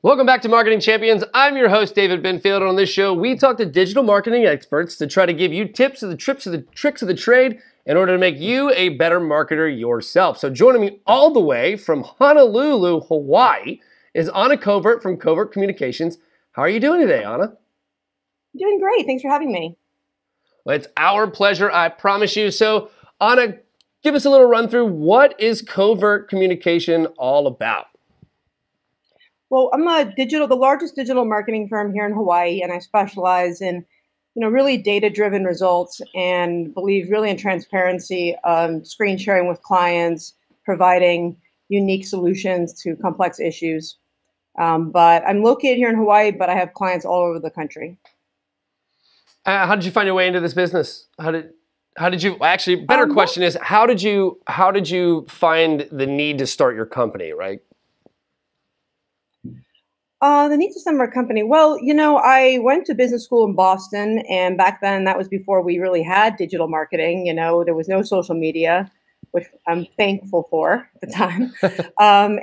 Welcome back to Marketing Champions. I'm your host, David Benfield. On this show, we talk to digital marketing experts to try to give you tips of the tricks of the trade in order to make you a better marketer yourself. So joining me all the way from Honolulu, Hawaii, is Anna Covert from Covert Communications. How are you doing today, Anna? Doing great. Thanks for having me. Well, it's our pleasure, I promise you. So, Anna, give us a little run through. What is Covert Communication all about? Well, I'm the largest digital marketing firm here in Hawaii, and I specialize in, really data-driven results and believe really in transparency, screen sharing with clients, providing unique solutions to complex issues. But I'm located here in Hawaii, but I have clients all over the country. How did you find your way into this business? How did you actually? Better question is how did you find the need to start your company? Right. The need to start our company. Well, I went to business school in Boston, and back then that was before we really had digital marketing. There was no social media, which I'm thankful for at the time.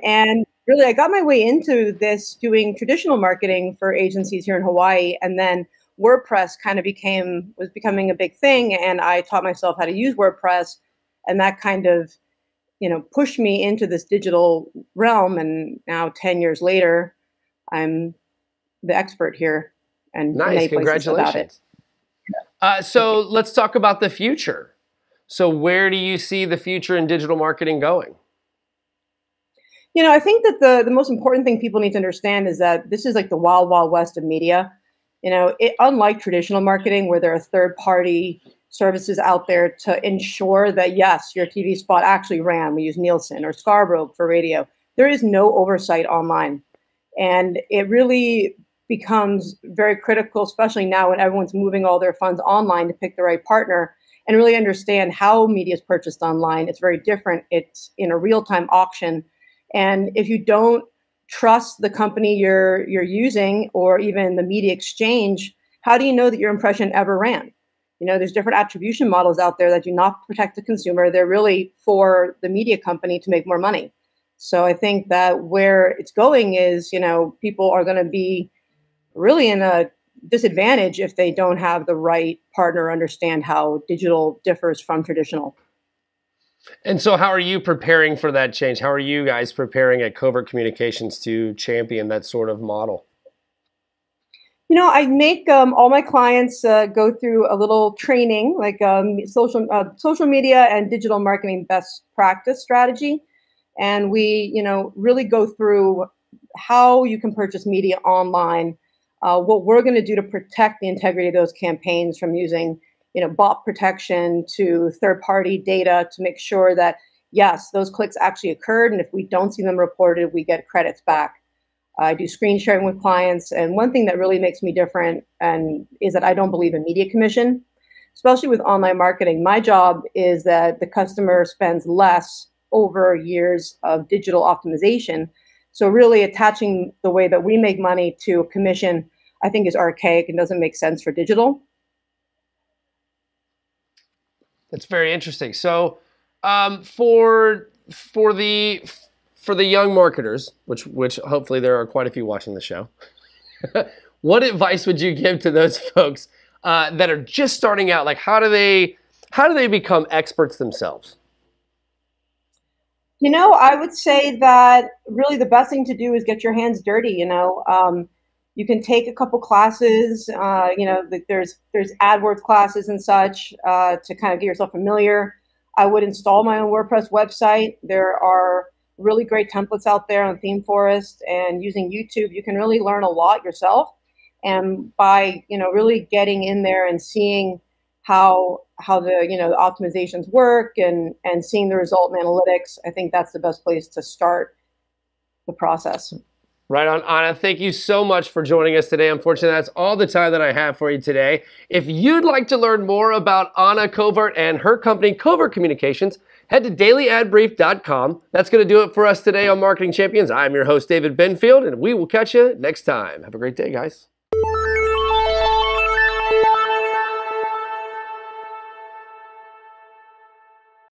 And really, I got my way into this doing traditional marketing for agencies here in Hawaii, and then WordPress was becoming a big thing, and I taught myself how to use WordPress, and that kind of, pushed me into this digital realm. And now, 10 years later, I'm the expert here, and nice, congratulations. So let's talk about the future. So where do you see the future in digital marketing going? I think that the most important thing people need to understand is that this is like the wild, wild west of media. Unlike traditional marketing, where there are third-party services out there to ensure that, yes, your TV spot actually ran. We use Nielsen or Scarborough for radio. There is no oversight online. And it really becomes very critical, especially now when everyone's moving all their funds online, to pick the right partner and really understand how media is purchased online. It's very different. It's in a real-time auction. And if you don't trust the company you're using, or even the media exchange, how do you know that your impression ever ran? There's different attribution models out there that do not protect the consumer. They're really for the media company to make more money. So I think that where it's going is, people are going to be really in a disadvantage if they don't have the right partner, understand how digital differs from traditional. And so how are you preparing for that change? How are you guys preparing at Covert Communications to champion that sort of model? I make all my clients go through a little training, like social media and digital marketing best practice strategy. And we, really go through how you can purchase media online, what we're going to do to protect the integrity of those campaigns from using, bot protection to third-party data to make sure that, yes, those clicks actually occurred. And if we don't see them reported, we get credits back. I do screen sharing with clients. And one thing that really makes me different is that I don't believe in media commission, especially with online marketing. My job is that the customer spends less over years of digital optimization. So really attaching the way that we make money to a commission, I think, is archaic and doesn't make sense for digital. That's very interesting. So for the young marketers, which hopefully there are quite a few watching the show, what advice would you give to those folks that are just starting out? Like, how do they become experts themselves? I would say that really the best thing to do is get your hands dirty. You can take a couple classes. There's AdWords classes and such to kind of get yourself familiar. I would install my own WordPress website. There are really great templates out there on ThemeForest, and using YouTube, you can really learn a lot yourself. And by really getting in there and seeing how the optimizations work and seeing the result in analytics, I think that's the best place to start the process. Right on, Anna. Thank you so much for joining us today. Unfortunately, that's all the time that I have for you today. If you'd like to learn more about Anna Covert and her company, Covert Communications, head to dailyadbrief.com. That's going to do it for us today on Marketing Champions. I'm your host, David Benfield, and we will catch you next time. Have a great day, guys.